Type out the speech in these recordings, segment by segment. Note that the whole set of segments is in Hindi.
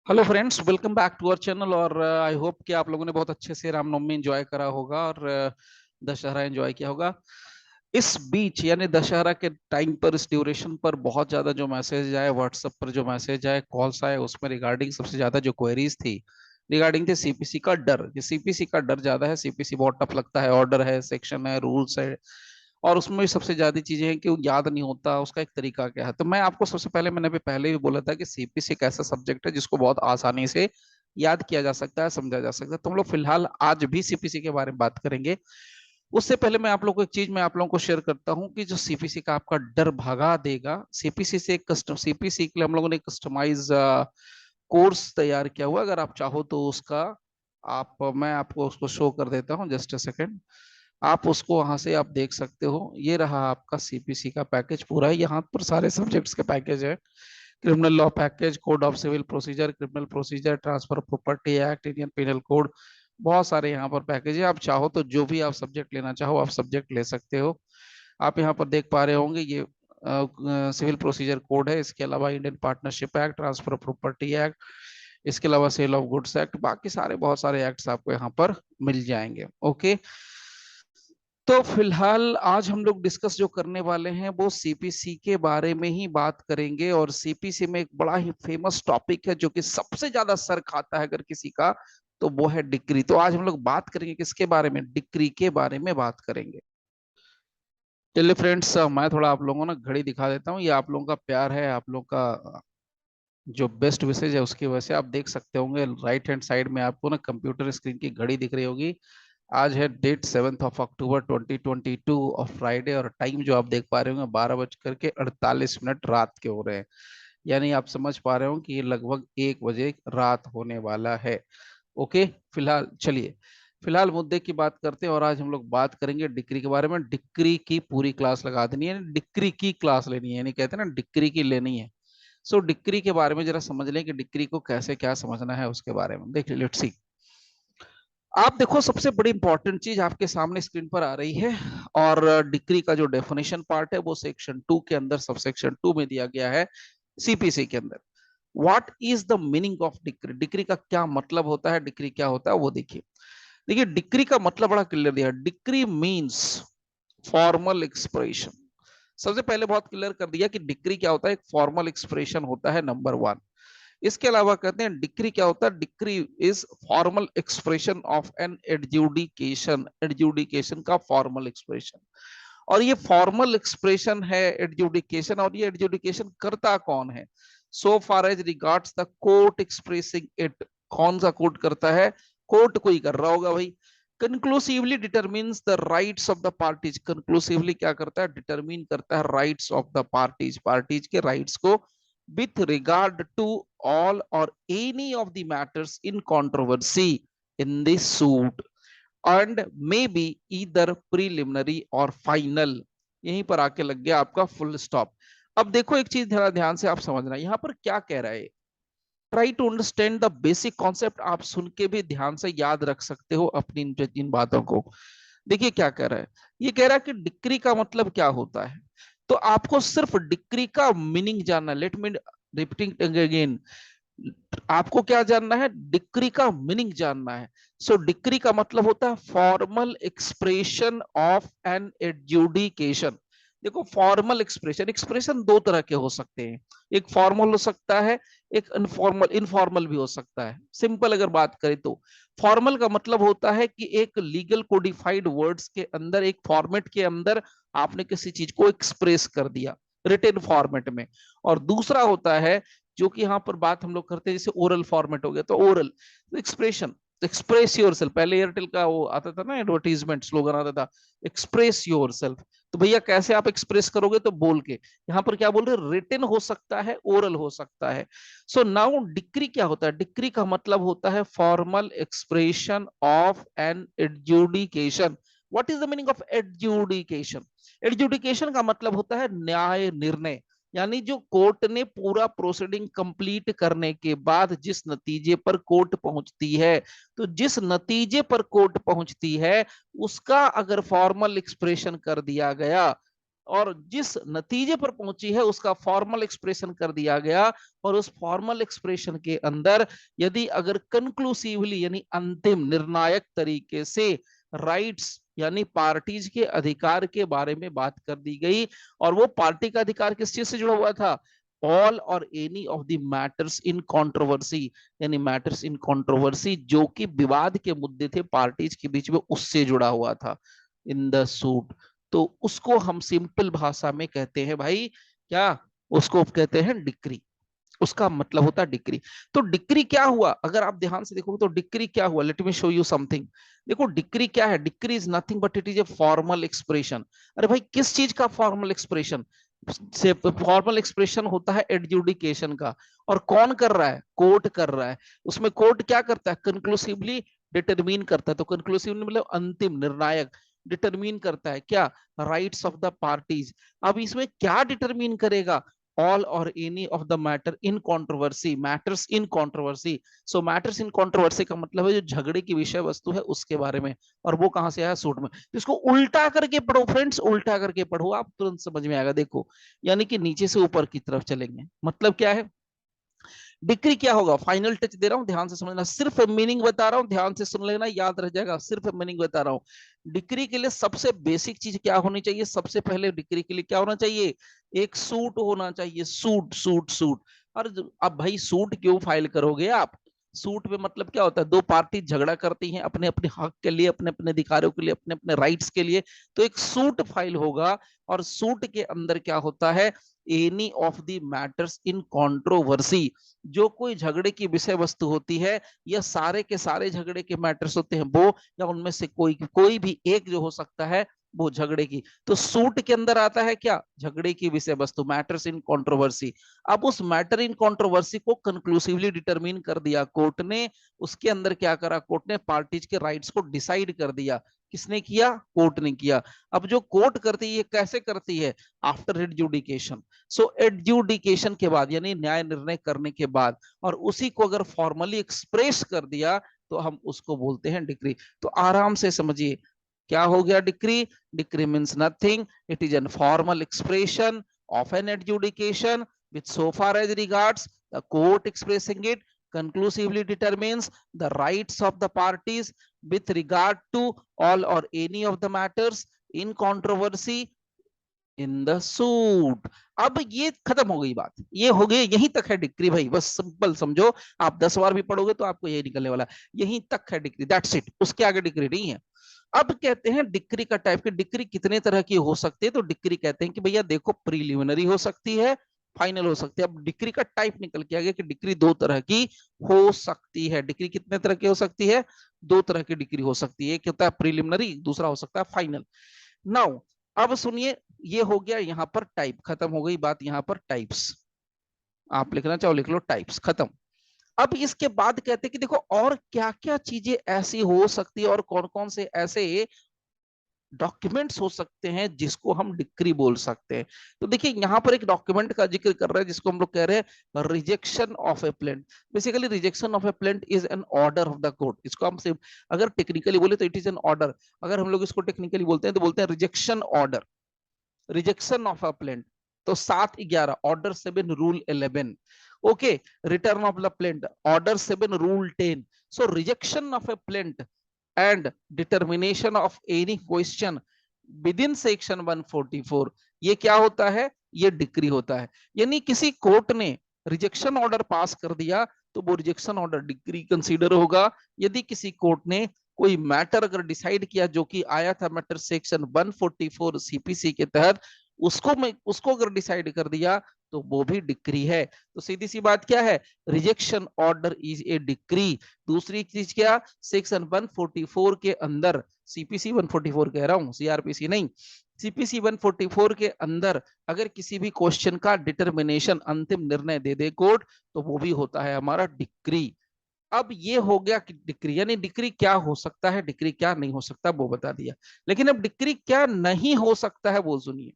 Hello friends, welcome back to our channel. और आई होप कि आप लोगों ने बहुत अच्छे से रामनवमी एंजॉय करा होगा और दशहरा एंजॉय किया होगा। इस बीच यानी दशहरा के टाइम पर इस ड्यूरेशन पर बहुत ज्यादा जो मैसेज आए, व्हाट्सएप पर जो मैसेज आए, कॉल्स आए, उसमें रिगार्डिंग सबसे ज्यादा जो क्वेरीज थी रिगार्डिंग थे सीपीसी का डर। ये सीपीसी का डर ज्यादा है, सीपीसी बहुत टफ लगता है, ऑर्डर है, सेक्शन है, रूल्स है, और उसमें भी सबसे ज्यादा चीजें हैं कि वो याद नहीं होता, उसका एक तरीका क्या है। तो मैं आपको सबसे पहले, मैंने भी पहले भी बोला था कि सीपीसी एक ऐसा सब्जेक्ट है जिसको बहुत आसानी से याद किया जा सकता है, समझा जा सकता है। तो हम लोग फिलहाल आज भी सीपीसी के बारे में बात करेंगे। उससे पहले मैं आप लोग को एक चीज मैं आप लोगों को शेयर करता हूं कि जो सीपीसी का आपका डर भगा देगा। सीपीसी से एक कस्टम सीपीसी के लिए हम लोगों ने कस्टमाइज कोर्स तैयार किया हुआ। अगर आप चाहो तो उसका आप मैं आपको उसको शो कर देता हूँ, जस्ट अ सेकेंड। आप उसको वहां से आप देख सकते हो। ये रहा आपका सीपीसी का पैकेज पूरा है, यहाँ पर सारे सब्जेक्ट्स के पैकेज है। Criminal law package, code of civil procedure, criminal procedure, transfer of property act, Indian penal code, बहुत सारे यहाँ पर पैकेज है। आप चाहो तो जो भी आप सब्जेक्ट लेना चाहो आप सब्जेक्ट ले सकते हो। आप यहाँ पर देख पा रहे होंगे ये सिविल प्रोसीजर कोड है। इसके अलावा Indian partnership act, transfer of property act, इसके अलावा सेल ऑफ गुड्स एक्ट, बाकी सारे बहुत सारे एक्ट्स आपको यहाँ पर मिल जाएंगे। ओके, तो फिलहाल आज हम लोग डिस्कस जो करने वाले हैं वो सीपीसी के बारे में ही बात करेंगे। और सीपीसी में एक बड़ा ही फेमस टॉपिक है जो कि सबसे ज्यादा सर खाता है अगर किसी का, तो वो है डिक्री। तो आज हम लोग बात करेंगे किसके बारे में? डिक्री के बारे में बात करेंगे। चलिए फ्रेंड्स, मैं थोड़ा आप लोगों को ना घड़ी दिखा देता हूँ। ये आप लोगों का प्यार है, आप लोगों का जो बेस्ट विशेज है, उसकी वजह से आप देख सकते होंगे राइट हैंड साइड में आपको ना कंप्यूटर स्क्रीन की घड़ी दिख रही होगी। आज है डेट 7 अक्टूबर 2022 और फ्राइडे, और टाइम जो आप देख पा रहे होंगे 12:48 रात के हो रहे हैं। यानी आप समझ पा रहे हो कि ये लगभग 1 बजे रात होने वाला है। ओके, फिलहाल चलिए फिलहाल मुद्दे की बात करते हैं। और आज हम लोग बात करेंगे डिक्री के बारे में। डिक्री की पूरी क्लास लगा देनी है, डिक्री की क्लास लेनी है, यानी कहते हैं ना डिक्री की लेनी है। सो डिक्री के बारे में जरा समझ लें कि डिक्री को कैसे क्या समझना है, उसके बारे में देख लेट्स सी। आप देखो, सबसे बड़ी इंपॉर्टेंट चीज आपके सामने स्क्रीन पर आ रही है। और डिक्री का जो डेफिनेशन पार्ट है वो सेक्शन 2 के अंदर, सब सेक्शन 2 में दिया गया है सीपीसी के अंदर। What is the meaning of decree? Decree का क्या मतलब होता है, डिक्री क्या होता है वो देखिए। देखिए, डिक्री का मतलब बड़ा क्लियर दिया है। Decree means formal expression. सबसे पहले बहुत क्लियर कर दिया कि डिक्री क्या होता है, एक फॉर्मल एक्सप्रेशन होता है, नंबर वन। इसके अलावा कहते हैं डिक्री क्या होता है, decree is formal expression of an adjudication, adjudication का फॉर्मल एक्सप्रेशन। और ये फॉर्मल एक्सप्रेशन है एडजुडिकेशन, और ये एडजुडिकेशन करता कौन है? So far as regards the court expressing it. कौन सा कोर्ट करता है? कोर्ट कोई कर रहा होगा भाई। Conclusively determines the rights of the parties. Conclusively क्या करता है? डिटरमिन करता है rights of the parties, parties के राइट्स को, with regard to all or any of the matters in controversy in this suit and may be either preliminary or final। यहीं पर आके लग गया आपका फुल स्टॉप। अब देखो एक चीज ध्यान ध्यान से आप समझना, यहाँ पर क्या कह रहा है। Try to understand the basic concept. आप सुन के भी ध्यान से याद रख सकते हो अपनी इन बातों को। देखिए क्या कह रहा है। ये कह रहा है कि डिक्री का मतलब क्या होता है। तो आपको सिर्फ डिक्री का मीनिंग जानना। Let me repeating again. आपको क्या जानना है? डिक्री का मीनिंग जानना है। सो डिक्री का मतलब होता है formal expression of an adjudication. देखो, फॉर्मल एक्सप्रेशन, एक्सप्रेशन दो तरह के हो सकते हैं। एक फॉर्मल हो सकता है, एक इनफॉर्मल, इनफॉर्मल भी हो सकता है। सिंपल अगर बात करें तो फॉर्मल का मतलब होता है कि एक लीगल कोडिफाइड वर्ड्स के अंदर, एक फॉर्मेट के अंदर आपने किसी चीज को एक्सप्रेस कर दिया रिटन फॉर्मेट में। और दूसरा होता है जो कि यहाँ पर बात हम लोग करते हैं, जैसे ओरल फॉर्मेट हो गया, तो oral expression, express your self. पहले एयरटेल का वो आता था ना, एडवर्टीजमेंट स्लोगन आता था, एक्सप्रेस योर सेल्फ। तो भैया कैसे आप एक्सप्रेस करोगे? तो बोल के। यहाँ पर क्या बोल रहे? रिटन हो सकता है, ओरल हो सकता है। सो नाउ डिक्री क्या होता है? डिक्री का मतलब होता है formal expression of an adjudication. What is the meaning of adjudication? Adjudication का मतलब होता है न्याय निर्णय। यानी जो कोर्ट ने पूरा प्रोसीडिंग कंप्लीट करने के बाद जिस नतीजे पर कोर्ट पहुंचती है, तो जिस नतीजे पर कोर्ट पहुंचती है उसका अगर फॉर्मल एक्सप्रेशन कर दिया गया, और जिस नतीजे पर पहुंची है उसका फॉर्मल एक्सप्रेशन कर दिया गया, और उस फॉर्मल एक्सप्रेशन के अंदर यदि अगर कंक्लूसिवली यानी अंतिम निर्णायक तरीके से राइट्स यानी पार्टीज के अधिकार के बारे में बात कर दी गई, और वो पार्टी का अधिकार किस चीज से जुड़ा हुआ था, all or any of the matters in controversy, यानी मैटर्स इन कंट्रोवर्सी जो कि विवाद के मुद्दे थे पार्टीज के बीच में, उससे जुड़ा हुआ था इन द सूट। तो उसको हम सिंपल भाषा में कहते हैं भाई क्या, उसको कहते हैं डिक्री, उसका मतलब होता है डिक्री। तो डिक्री क्या हुआ, अगर आप ध्यान से देखोगे तो डिक्री क्या हुआ, let me show you something. देखो डिक्री क्या है, decree is nothing but it is a formal expression. अरे भाई किस चीज का फॉर्मल एक्सप्रेशन, से फॉर्मल एक्सप्रेशन होता है एडजुडिकेशन का, और कौन कर रहा है, कोर्ट कर रहा है। उसमें कोर्ट क्या करता है, कंक्लूसिवली डिटरमिन करता है, तो कंक्लूसिवली मतलब अंतिम निर्णायक डिटरमिन करता है क्या, राइट्स ऑफ द पार्टीज। अब इसमें क्या डिटरमिन करेगा, all or any of the matter in controversy, matters in controversy। so matters in controversy का मतलब है जो झगड़े की विषय वस्तु है उसके बारे में, और वो कहां से आया, सूट में। तो इसको उल्टा करके पढ़ो फ्रेंड्स, उल्टा करके पढ़ो, आप तुरंत समझ में आएगा। देखो यानी कि नीचे से ऊपर की तरफ चलेंगे, मतलब क्या है, डिक्री क्या होगा, फाइनल टच दे रहा हूं, ध्यान से समझना, सिर्फ मीनिंग बता रहा हूं, ध्यान से सुन लेना, याद रह जाएगा, सिर्फ मीनिंग बता रहा हूं। डिक्री के लिए सबसे बेसिक चीज क्या होनी चाहिए, सबसे पहले डिक्री के लिए क्या होना चाहिए, एक सूट होना चाहिए, सूट सूट सूट। और अब भाई सूट क्यों फाइल करोगे आप, सूट में मतलब क्या होता है, दो पार्टी झगड़ा करती हैं अपने अपने हक के लिए, अपने अपने अधिकारों के लिए, अपने अपने राइट्स के लिए, तो एक सूट फाइल होगा। और सूट के अंदर क्या होता है, any of the matters in controversy, जो कोई झगड़े की विषय वस्तु होती है, या सारे के सारे झगड़े के मैटर्स होते हैं वो, या उनमें से कोई भी एक जो हो सकता है वो झगड़े की, तो सूट के अंदर आता है क्या, झगड़े की विषय वस्तु, मैटर्स इन कंट्रोवर्सी। अब उस मैटर इन कंट्रोवर्सी को कंक्लूसिवली डिटरमिन कर दिया कोर्ट ने, उसके अंदर क्या करा कोर्ट ने, पार्टीज के राइट्स को डिसाइड कर दिया। किसने किया, कोर्ट ने किया। अब जो कोर्ट करती है कैसे करती है, आफ्टर एडजुडिकेशन। सो एडजुडिकेशन के बाद यानी न्याय निर्णय करने के बाद, और उसी को अगर फॉर्मली एक्सप्रेस कर दिया तो हम उसको बोलते हैं डिक्री। तो आराम से समझिए क्या हो गया decree, decree means nothing, it is an formal expression of an adjudication which so far as regards the court expressing it conclusively determines the rights of the parties with regard to all or any of the matters in controversy in the suit। अब ये खत्म हो गई बात, ये हो गई, यहीं तक है डिक्री भाई, बस सिंपल समझो, आप 10 बार भी पढ़ोगे तो आपको यही निकलने वाला, यहीं तक है डिक्री, दैट्स इट, उसके आगे डिक्री नहीं है। अब कहते हैं डिक्री का टाइप, की डिक्री कितने तरह की हो सकती है, तो डिक्री कहते हैं कि भैया देखो प्रीलिमिनरी हो सकती है, फाइनल हो सकती है। अब डिक्री का टाइप निकल के आ गया कि डिक्री दो तरह की हो सकती है। डिक्री कितने तरह की हो सकती है, दो तरह की डिक्री हो सकती है, एक होता है प्रीलिमिनरी, दूसरा हो सकता है फाइनल। नाउ अब सुनिए, ये हो गया यहां पर टाइप, खत्म हो गई बात यहां पर टाइप्स, आप लिखना चाहो लिख लो, टाइप्स खत्म। अब इसके बाद कहते हैं कि देखो और क्या क्या चीजें ऐसी हो सकती है, और कौन कौन से ऐसे डॉक्यूमेंट्स हो सकते हैं जिसको हम डिक्री बोल सकते हैं। तो देखिए यहां पर एक डॉक्यूमेंट का जिक्र कर रहे हैं जिसको हम लोग कह रहे हैं rejection of A plaint. Basically rejection of A plaint is an order of the court, इसको हम सिर्फ अगर टेक्निकली बोले तो इट इज एन ऑर्डर, अगर हम लोग इसको टेक्निकली बोलते हैं तो बोलते हैं rejection order, rejection of a plaint. तो 7/11 order 7 rule 11, okay, return of the plaint order 7 rule 10। So rejection of A plaint and determination of any question within section 144, ये क्या होता है, ये डिक्री होता है। यानी किसी कोर्ट ने रिजेक्शन ऑर्डर पास कर दिया तो वो रिजेक्शन ऑर्डर डिक्री कंसीडर होगा। यदि किसी कोर्ट ने कोई मैटर अगर डिसाइड किया जो कि आया था मैटर सेक्शन 144 सीपीसी के तहत, उसको अगर डिसाइड कर दिया तो वो भी डिक्री है। तो सीधी सी बात क्या है, rejection order is a decree. दूसरी चीज क्या, सेक्शन 144 के अंदर, सीपीसी 144 कह रहा हूं, सीआरपीसी नहीं, सीपीसी 144 के अंदर अगर किसी भी क्वेश्चन का डिटर्मिनेशन अंतिम निर्णय दे दे कोर्ट तो वो भी होता है हमारा डिक्री। अब ये हो गया कि डिक्री, यानी डिक्री क्या हो सकता है, डिक्री क्या नहीं हो सकता वो बता दिया। लेकिन अब डिक्री क्या नहीं हो सकता है वो सुनिए।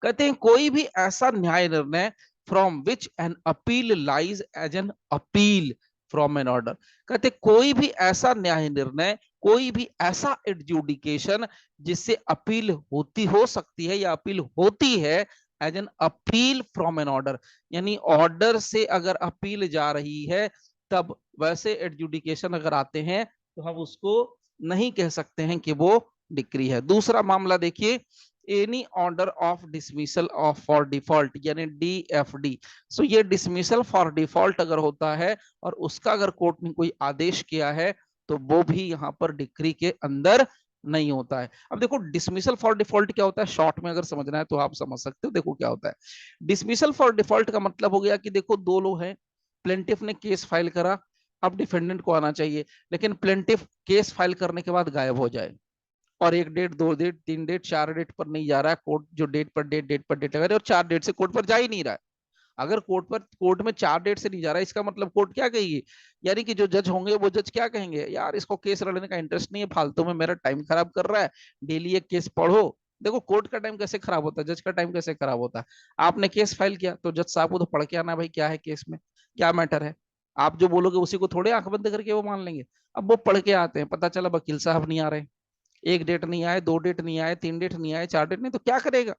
कहते हैं कोई भी ऐसा न्याय निर्णय from which an appeal lies as an appeal from an order. कहते कोई भी ऐसा न्याय निर्णय, कोई भी ऐसा एडजुडिकेशन जिससे अपील होती हो सकती है या अपील होती है as an appeal from an order, यानी ऑर्डर से अगर अपील जा रही है तब वैसे एडजुडिकेशन अगर आते हैं तो हम उसको नहीं कह सकते हैं कि वो डिक्री है। दूसरा मामला देखिए, any order of dismissal of for default यानी DFD। सो ये डिसमिसल फॉर डिफॉल्ट अगर होता है और उसका अगर कोर्ट ने कोई आदेश किया है तो वो भी यहाँ पर डिक्री के अंदर नहीं होता है। अब देखो डिसमिसल फॉर डिफॉल्ट क्या होता है, शॉर्ट में अगर समझना है तो आप समझ सकते हो। देखो क्या होता है, डिसमिसल फॉर डिफॉल्ट का मतलब हो गया कि देखो दो लोग हैं, प्लेंटिफ ने केस फाइल करा, अब डिफेंडेंट को आना चाहिए, लेकिन प्लेंटिफ केस फाइल करने के बाद गायब हो जाए और एक डेट, दो डेट, तीन डेट, चार डेट पर नहीं जा रहा है, कोर्ट जो डेट पर डेट लगा रहे और चार डेट से कोर्ट पर जा ही नहीं रहा है। अगर कोर्ट में चार डेट से नहीं जा रहा है, इसका मतलब कोर्ट क्या कहेगी, यानी कि जो जज होंगे वो जज क्या कहेंगे, यार इसको केस लड़ने का इंटरेस्ट नहीं है, फालतू में मेरा टाइम खराब कर रहा है, डेली एक केस पढ़ो। देखो कोर्ट का टाइम कैसे खराब होता है, जज का टाइम कैसे खराब होता है। आपने केस फाइल किया तो जज साहब को तो पढ़ के आना भाई, क्या है केस में, क्या मैटर है। आप जो बोलोगे उसी को थोड़े आंख बंद करके वो मान लेंगे। अब वो पढ़ के आते हैं, पता चला वकील साहब नहीं आ रहे, एक डेट नहीं आए, दो डेट नहीं आए, तीन डेट नहीं आए, चार डेट नहीं, तो क्या करेगा,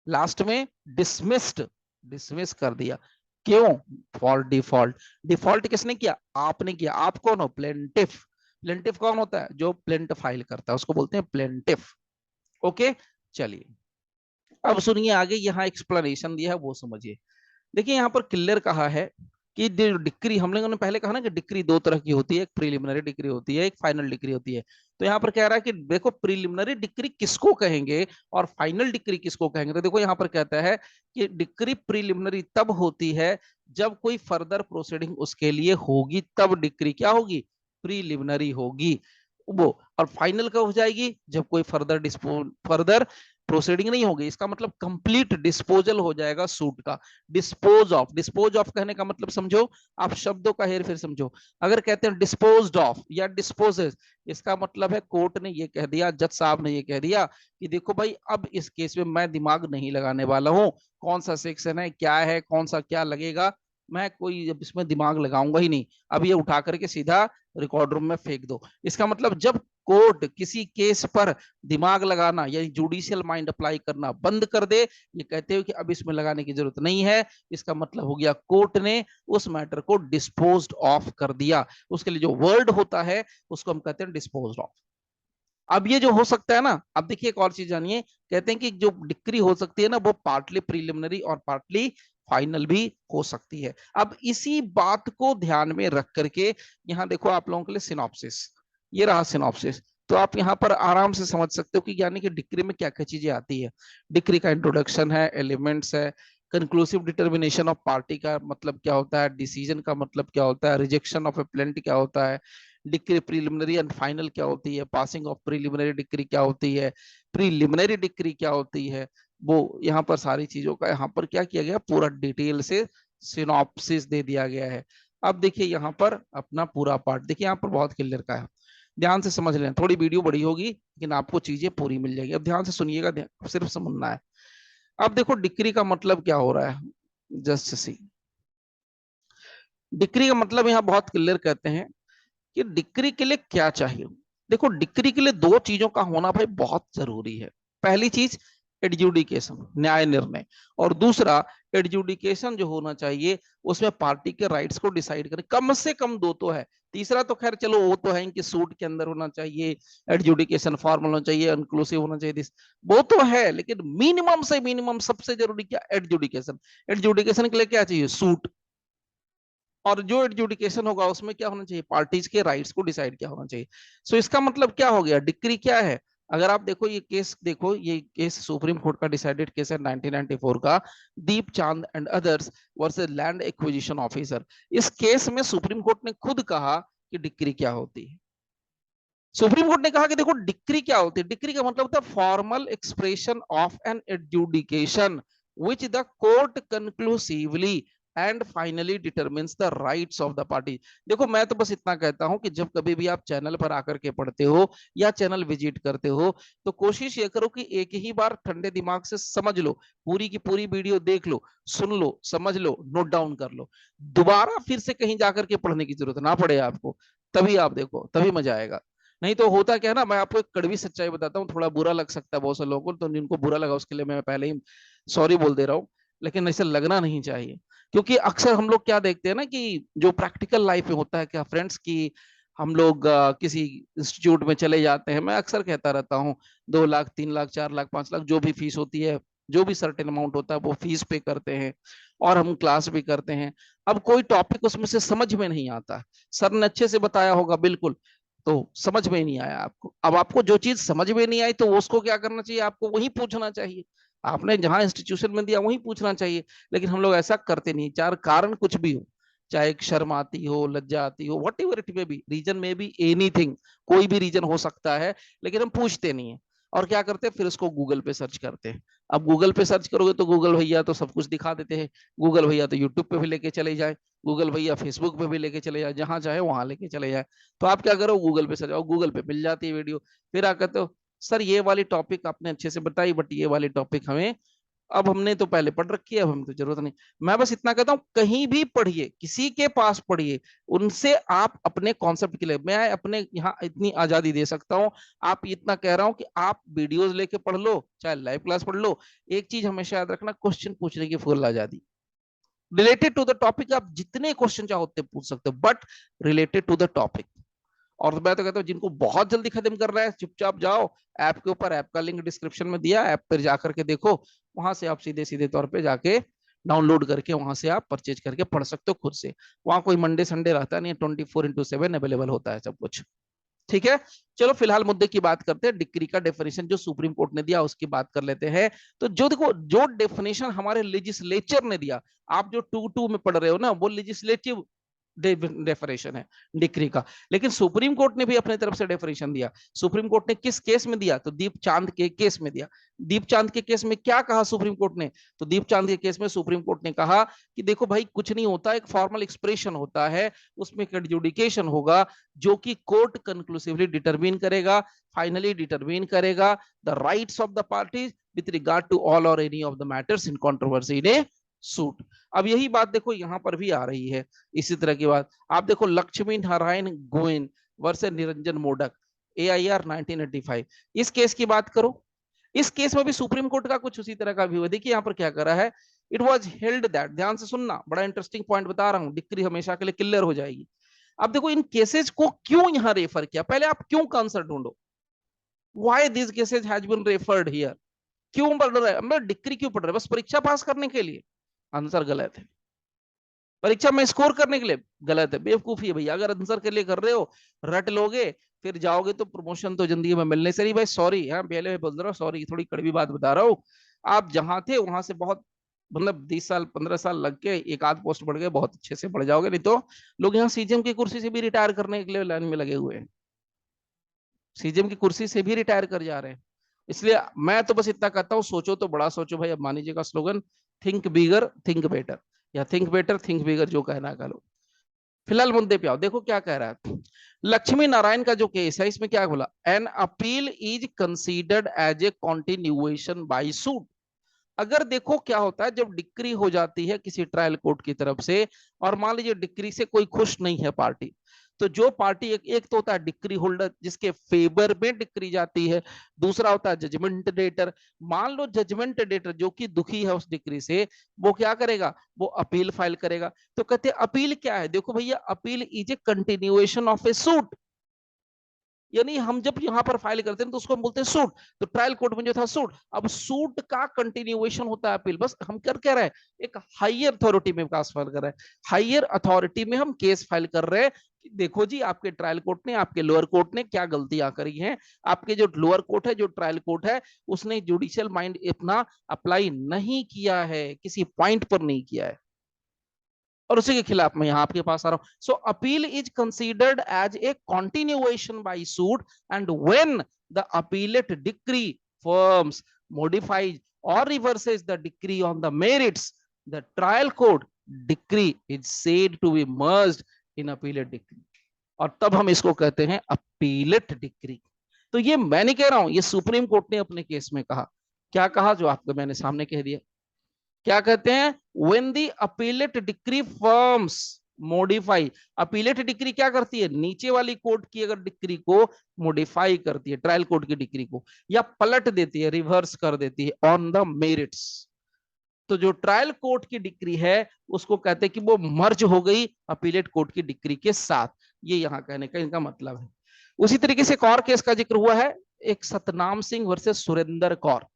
लास्ट में डिसमिस्ड, डिसमिस कर दिया। क्यों, फॉर डिफॉल्ट। डिफॉल्ट किसने किया, आपने किया। आप कौन हो, प्लेंटिफ। प्लेंटिफ कौन होता है, जो प्लेंट फाइल करता है उसको बोलते हैं प्लेंटिफ। ओके, चलिए अब सुनिए आगे, यहाँ एक्सप्लेनेशन दिया है वो समझिए। देखिए यहाँ पर क्लियर कहा है कि जो डिक्री, हम लोगों ने पहले कहा ना कि डिक्री दो तरह की होती है, एक प्रीलिमिनरी डिक्री होती है, एक फाइनल डिक्री होती है। तो यहाँ पर कह रहा है कि देखो प्रीलिमिनरी डिक्री किसको कहेंगे और फाइनल डिक्री किसको कहेंगे। तो देखो यहाँ पर कहता है कि डिक्री प्रीलिमिनरी तब होती है जब कोई फर्दर प्रोसीडिंग उसके लिए होगी, तब डिक्री क्या होगी, प्रीलिमिनरी होगी वो। और फाइनल कब हो जाएगी, जब कोई फर्दर प्रोसीडिंग नहीं होगी। इसका मतलब कंप्लीट डिस्पोजल हो जाएगा सूट का। डिस्पोज ऑफ कहने का मतलब समझो, आप शब्दों का हेर फेर समझो। अगर कहते हैं डिस्पोज्ड ऑफ या डिस्पोजेस, इसका मतलब है कोर्ट ने ये कह दिया, जज साहब ने ये कह दिया कि देखो भाई अब इस केस में मैं दिमाग नहीं लगाने वाला हूं, कौन सा सेक्शन है, क्या है, कौन सा क्या लगेगा, मैं कोई अब इसमें दिमाग लगाऊंगा ही नहीं, अब ये उठा करके सीधा रिकॉर्ड रूम में फेंक दो। इसका मतलब जब कोर्ट किसी केस पर दिमाग लगाना यानी जुडिशियल माइंड अप्लाई करना बंद कर दे, ये कहते हो कि अब इसमें लगाने की जरूरत नहीं है, इसका मतलब हो गया कोर्ट ने उस मैटर को डिस्पोज्ड ऑफ कर दिया। उसके लिए जो वर्ड होता है उसको हम कहते हैं डिस्पोज्ड ऑफ। अब ये जो हो सकता है ना, अब देखिए एक और चीज जानिए, कहते हैं कि जो डिक्री हो सकती है ना वो पार्टली प्रीलिमिनरी और पार्टली फाइनल भी हो सकती है। अब इसी बात को ध्यान में रख करके यहाँ देखो आप लोगों के लिए सिनॉप्सिस, ये रहा सिनॉप्सिस। तो आप यहाँ पर आराम से समझ सकते हो कि यानी कि डिक्री में क्या क्या चीजें आती है। डिक्री का इंट्रोडक्शन है, एलिमेंट्स है, कंक्लूसिव डिटर्मिनेशन ऑफ पार्टी का मतलब क्या होता है, डिसीजन का मतलब क्या होता है, रिजेक्शन ऑफ ए प्लेंट क्या होता है, डिक्री प्रीलिमिनरी एंड फाइनल क्या होती है, पासिंग ऑफ प्रीलिमिनरी डिक्री क्या होती है, प्रीलिमिनरी डिक्री क्या होती है, वो यहाँ पर सारी चीजों का यहाँ पर क्या किया गया, पूरा डिटेल से सिनॉप्सिस दे दिया गया है। अब देखिए यहाँ पर अपना पूरा पार्ट देखिए, यहाँ पर बहुत क्लियर का है, ध्यान से समझ लें। थोड़ी वीडियो बड़ी होगी लेकिन आपको चीजें पूरी मिल जाएगी। अब ध्यान से सुनिएगा, सिर्फ समझना है। अब देखो डिक्री का मतलब क्या हो रहा है, जस्ट सी, डिक्री का मतलब यहाँ बहुत क्लियर कहते हैं कि डिक्री के लिए क्या चाहिए। देखो डिक्री के लिए दो चीजों का होना भाई बहुत जरूरी है। पहली चीज एडजुडिकेशन, न्याय निर्णय, और दूसरा एडजुडिकेशन जो होना चाहिए उसमें पार्टी के राइट्स को डिसाइड करें, कम से कम दो तो है। तीसरा तो खैर चलो वो तो है कि सूट के अंदर होना चाहिए, एडजुडिकेशन फॉर्मल होना चाहिए, इंक्लूसिव होना चाहिए, दिस वो तो है, लेकिन मिनिमम से मिनिमम सबसे जरूरी क्या, एडजुडिकेशन। एडजुडिकेशन के लिए क्या चाहिए, सूट। और जो एडजुडिकेशन होगा उसमें क्या होना चाहिए, पार्टीज के राइट्स को डिसाइड क्या होना चाहिए। सो इसका मतलब क्या हो गया, डिक्री क्या है। अगर आप देखो ये केस, देखो ये केस सुप्रीम कोर्ट का डिसाइडेड केस है 1994 का, दीप चांद and others versus land acquisition officer. इस केस में सुप्रीम कोर्ट ने खुद कहा कि डिक्री क्या होती है। सुप्रीम कोर्ट ने कहा कि देखो डिक्री क्या होती है, डिक्री का मतलब होता है formal expression of an adjudication which the court conclusively and finally determines the rights of the party. देखो मैं तो बस इतना कहता हूं कि जब कभी भी आप चैनल पर आकर के पढ़ते हो या चैनल विजिट करते हो तो कोशिश ये करो कि एक ही बार ठंडे दिमाग से समझ लो, पूरी की पूरी वीडियो देख लो, सुन लो, समझ लो, नोट डाउन कर लो। दोबारा फिर से कहीं जाकर के पढ़ने की जरूरत ना पड़े आपको, तभी आप देखो, तभी मजा आएगा। नहीं तो होता क्या है ना, मैं आपको एक कड़वी सच्चाई बताता हूँ, थोड़ा बुरा लग सकता है बहुत से लोगों को, तो जिनको बुरा लगा उसके लिए मैं पहले ही सॉरी बोल दे रहा हूँ, लेकिन ऐसे लगना नहीं चाहिए। क्योंकि अक्सर हम लोग क्या देखते हैं ना कि जो प्रैक्टिकल लाइफ में होता है क्या फ्रेंड्स, की हम लोग किसी इंस्टीट्यूट में चले जाते हैं, मैं अक्सर कहता रहता हूँ 2 लाख 3 लाख 4 लाख 5 लाख जो भी फीस होती है, जो भी सर्टेन अमाउंट होता है वो फीस पे करते हैं और हम क्लास भी करते हैं। अब कोई टॉपिक उसमें से समझ में नहीं आता, सर ने अच्छे से बताया होगा बिल्कुल, तो समझ में नहीं आया आपको। अब आपको जो चीज समझ में नहीं आई तो उसको क्या करना चाहिए, आपको वही पूछना चाहिए, आपने जहां इंस्टीट्यूशन में दिया वही पूछना चाहिए। लेकिन हम लोग ऐसा करते नहीं, चार कारण कुछ भी हो, चाहे शर्म आती हो, लज्जा आती हो, whatever it may be, reason में भी एनीथिंग, कोई भी रीजन हो सकता है, लेकिन हम पूछते नहीं है। और क्या करते हैं, फिर उसको गूगल पे सर्च करते हैं। अब गूगल पे सर्च करोगे तो गूगल भैया तो सब कुछ दिखा देते हैं, गूगल भैया तो यूट्यूब पे भी लेके चले जाए, गूगल भैया फेसबुक पे भी लेके चले जाए, जहां चाहे वहां लेके चले जाए। तो आप क्या करो, गूगल पे सर्च, और गूगल पे मिल जाती है वीडियो। फिर आप कहते हो सर ये वाली टॉपिक आपने अच्छे से बताई, बट ये वाली टॉपिक हमें, अब हमने तो पहले पढ़ रखी है, अब हमें तो जरूरत नहीं। मैं बस इतना कहता हूं, कहीं भी पढ़िए, किसी के पास पढ़िए, उनसे आप अपने कॉन्सेप्ट के लिए, मैं अपने यहाँ इतनी आजादी दे सकता हूं, आप इतना कह रहा हूं कि आप वीडियोस लेके पढ़ लो, चाहे लाइव क्लास पढ़ लो। एक चीज हमेशा याद रखना, क्वेश्चन पूछने की फुल आजादी, रिलेटेड टू द टॉपिक आप जितने क्वेश्चन चाहो उतने पूछ सकते हो, but related to the topic. और मैं तो कहता हूँ जिनको बहुत जल्दी खत्म कर रहा है, चुपचाप जाओ ऐप के ऊपर, ऐप का लिंक डिस्क्रिप्शन में दिया, ऐप पर जाकर के देखो, वहां से आप सीधे सीधे तौर पे जाके डाउनलोड करके वहां से आप परचेज करके पढ़ सकते हो खुद से। वहां कोई मंडे संडे रहता नहीं है, 24/7 अवेलेबल होता है सब कुछ। ठीक है, चलो फिलहाल मुद्दे की बात करते हैं, डिक्री का डेफिनेशन जो सुप्रीम कोर्ट ने दिया उसकी बात कर लेते हैं। तो जो देखो, जो डेफिनेशन हमारे लेजिस्लेचर ने दिया, आप जो 2:2 में पढ़ रहे हो ना, वो लेजिस्लेटिव डेफिनेशन है डिक्री का। लेकिन सुप्रीम कोर्ट ने भी अपने तरफ से डेफिनेशन दिया। सुप्रीम कोर्ट ने किस केस में दिया, तो दीपचांद के केस में दिया। दीपचांद के केस में क्या कहा सुप्रीम कोर्ट ने, तो दीपचांद के केस में सुप्रीम कोर्ट ने कहा कि देखो भाई, कुछ नहीं होता, एक फॉर्मल एक्सप्रेशन होता है, उसमें एक एडजुडिकेशन होगा जो कि कोर्ट कंक्लूसिवली डिटरमिन करेगा, फाइनली डिटरमिन करेगा the rights of the parties with regard to all or any of the matters in controversy in a suit. अब यही बात देखो यहां पर भी आ रही है, इसी तरह की बात आप देखो, Lakshmi Narayan Goyan versus Niranjan modak, AIR 1985, इस केस की बात करो। इस केस में भी सुप्रीम कोर्ट का कुछ उसी तरह का व्यू है। देखिए यहां पर क्या करा है, इट वॉज हेल्ड दैट, ध्यान से सुनना, बड़ा इंटरेस्टिंग पॉइंट बता रहा हूं, डिक्री हमेशा के लिए क्लियर हो जाएगी। अब देखो इन केसेस को क्यों यहां रेफर किया, पहले आप क्यों का आंसर ढूंढो, why this cases has been referred here, क्यों पढ़ रहे हैं, मतलब डिक्री क्यों पढ़ रहे हैं, बस परीक्षा पास करने के लिए, आंसर गलत है। परीक्षा में स्कोर करने के लिए गलत है, बेवकूफी है भैया। अगर आंसर के लिए कर रहे हो, रट लोगे, फिर जाओगे तो प्रमोशन तो जिंदगी में मिलने से नहीं। भाई सॉरी, हाँ पहले बोल रहा हूँ, सॉरी, थोड़ी कड़वी बात बता रहा हूँ। आप जहां थे वहां से बहुत, मतलब 20 साल 15 साल लग के एक आध पोस्ट बढ़ गए, बहुत अच्छे से बढ़ जाओगे, नहीं तो लोग यहाँ सीजीएम की कुर्सी से भी रिटायर करने के लिए लाइन में लगे हुए हैं, सीजीएम की कुर्सी से भी रिटायर कर जा रहे हैं। इसलिए मैं तो बस इतना कहता हूँ, सोचो तो बड़ा सोचो भाई। अब मान लीजिए का स्लोगन, थिंक बिगर थिंक बेटर, या थिंक बेटर थिंक बिगर, जो कहना कह लो। फिलहाल मुद्दे पे आओ, देखो क्या कह रहा है। लक्ष्मी नारायण का जो केस है, इसमें क्या बोला, an appeal is considered as a continuation by suit. अगर देखो क्या होता है, जब डिक्री हो जाती है किसी ट्रायल कोर्ट की तरफ से, और मान लीजिए डिक्री से कोई खुश नहीं है पार्टी, तो जो पार्टी, एक तो होता है डिक्री होल्डर जिसके फेवर में डिक्री जाती है, दूसरा होता है जजमेंट डेटर। मान लो जजमेंट डेटर जो कि दुखी है उस डिक्री से, वो क्या करेगा, वो अपील फाइल करेगा। तो कहते हैं अपील क्या है, देखो भैया, appeal is a continuation of A suit, यानी हम जब यहां पर फाइल करते हैं तो उसको हम बोलते हैं सूट। तो ट्रायल कोर्ट में जो था सूट, अब सूट का कंटिन्यूएशन होता है अपील। बस हम कर क्या रहे हैं, एक हायर अथॉरिटी में केस फाइल कर रहे हैं, हायर अथॉरिटी में हम केस फाइल कर रहे हैं कि देखो जी, आपके ट्रायल कोर्ट ने, आपके लोअर कोर्ट ने क्या गलतियां करी हैं। आपके जो लोअर कोर्ट है, जो ट्रायल कोर्ट है, उसने जुडिशियल माइंड अपना अप्लाई नहीं किया है, किसी पॉइंट पर नहीं किया है, और उसी के खिलाफ मैं यहां आपके पास आ रहा हूं। So appeal is considered as a continuation by suit, and when the appellate decree forms, modifies or reverses the decree on the merits, the trial court decree is said to be merged in appellate decree, और तब हम इसको कहते हैं अपीलेट डिक्री। तो ये मैं नहीं कह रहा हूं, ये सुप्रीम कोर्ट ने अपने केस में कहा। क्या कहा? जो आपको मैंने सामने कह दिया। क्या कहते हैं? When the appellate decree firms modify. Appellate decree क्या करती है? नीचे वाली कोर्ट की अगर डिक्री को मॉडिफाई करती है, ट्रायल कोर्ट की डिक्री को, या पलट देती है, रिवर्स कर देती है ऑन द मेरिट्स, तो जो ट्रायल कोर्ट की डिक्री है उसको कहते हैं कि वो मर्ज हो गई अपीलेट कोर्ट की डिक्री के साथ। ये यहां कहने का इनका मतलब है। उसी तरीके से एक और केस का जिक्र हुआ है, एक सतनाम सिंह वर्सेस सुरेंद्र कौर।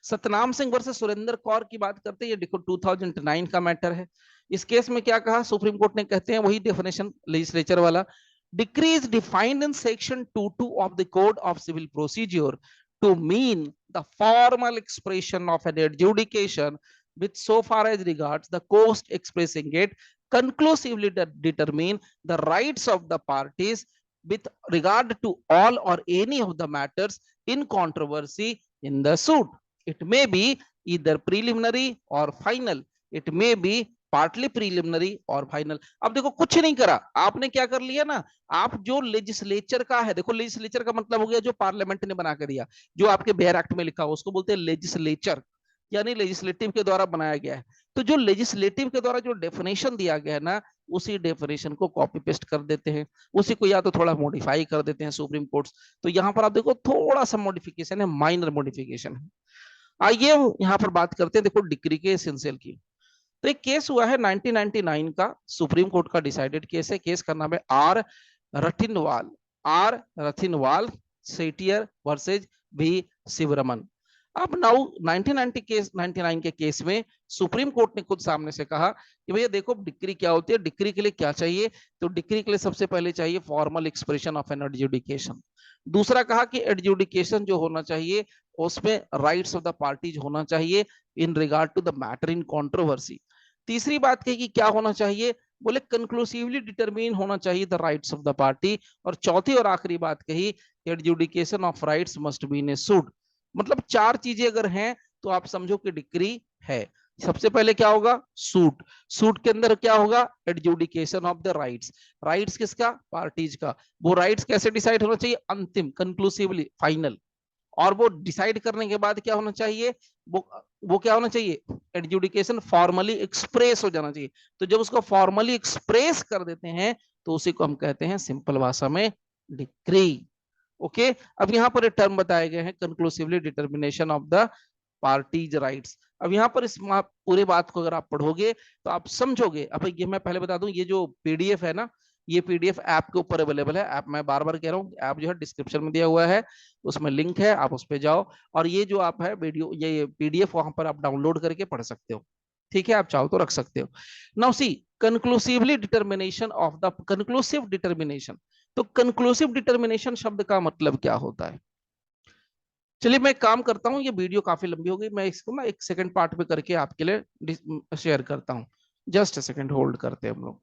सतनाम सिंह वर्सेस सुरेंद्र कौर की बात करते हैं, ये देखो 2009 का मैटर है। इस केस में क्या कहा सुप्रीम कोर्ट ने? कहते हैं वही डेफिनेशन लेजिस्लेचर वाला, decree is defined in section 22 of the code of civil procedure to mean the formal expression of an adjudication with so far as regards the coast expressing it conclusively determine the rights of the parties with regard to all or any of the matters in controversy in the suit. It may be either preliminary or final. It may be partly preliminary और फाइनल। अब देखो कुछ नहीं करा आपने, क्या कर लिया ना, आप जो लेजिस्लेचर का है, देखो लेजिस्लेचर का मतलब हो गया जो पार्लियामेंट ने बना कर दिया, जो आपके बेयर एक्ट में लिखा हो उसको बोलते हैं लेजिस्लेचर, यानी लेजिस्लेटिव के द्वारा बनाया गया है। तो जो लेजिस्लेटिव के द्वारा जो डेफिनेशन दिया गया है ना, उसी डेफिनेशन को कॉपी पेस्ट कर देते हैं, उसी को या तो थोड़ा मॉडिफाई कर देते हैं सुप्रीम कोर्ट। तो यहां पर आप देखो थोड़ा सा मॉडिफिकेशन है, माइनर मॉडिफिकेशन है। आइए यहां पर बात करते हैं देखो डिक्री के एसेंशियल की। तो एक केस हुआ है 1999 का, सुप्रीम कोर्ट का डिसाइडेड केस है। केस का नाम है आर रथिनवाल सेटियर वर्सेज वी शिवरमन। अब नाउ 1999 के केस में सुप्रीम कोर्ट ने खुद सामने से कहा कि भैया देखो डिक्री क्या होती है, डिक्री के लिए क्या चाहिए। तो डिक्री के लिए सबसे पहले चाहिए formal expression of an adjudication. दूसरा कहा कि एडजुडिकेशन जो होना चाहिए उसमें राइट्स ऑफ द पार्टीज होना चाहिए in regard to the matter in controversy. तीसरी बात कही कि क्या होना चाहिए, बोले कंक्लूसिवली डिटरमिन होना चाहिए the rights of the party. और चौथी और आखिरी बात कही adjudication of rights must be in a suit. मतलब चार चीजें अगर हैं तो आप समझो कि डिक्री है। सबसे पहले क्या होगा? सूट। सूट के अंदर क्या होगा? Adjudication of the rights. Rights किसका? पार्टीज का। वो राइट्स कैसे डिसाइड होना चाहिए? अंतिम, कंक्लूसिवली, फाइनल। और वो डिसाइड करने के बाद क्या होना चाहिए? वो क्या होना चाहिए? एडजुडिकेशन फॉर्मली एक्सप्रेस हो जाना चाहिए। तो जब उसको फॉर्मली एक्सप्रेस कर देते हैं तो उसी को हम कहते हैं सिंपल भाषा में डिक्री। ओके, अब यहां पर एक टर्म बताए गए हैं, conclusively determination of the parties rights. अब यहाँ पर इस पूरे बात को अगर आप पढ़ोगे तो आप समझोगे। अब ये मैं पहले बता दूं, ये जो पीडीएफ है ना, ये पीडीएफ ऐप के ऊपर अवेलेबल है। ऐप मैं बार बार कह रहा हूँ, ऐप जो है डिस्क्रिप्शन में दिया हुआ है, उसमें लिंक है, आप उस पर जाओ। और ये जो आप है वीडियो, ये पीडीएफ वहां पर आप डाउनलोड करके पढ़ सकते हो। ठीक है, आप चाहो तो रख सकते हो। Now see conclusively determination of the conclusive determination. तो कंक्लूसिव डिटर्मिनेशन शब्द का मतलब क्या होता है? चलिए मैं काम करता हूँ, ये वीडियो काफी लंबी हो गई, मैं इसको ना एक सेकंड पार्ट में करके आपके लिए शेयर करता हूँ। जस्ट अ सेकंड होल्ड करते हैं हम लोग।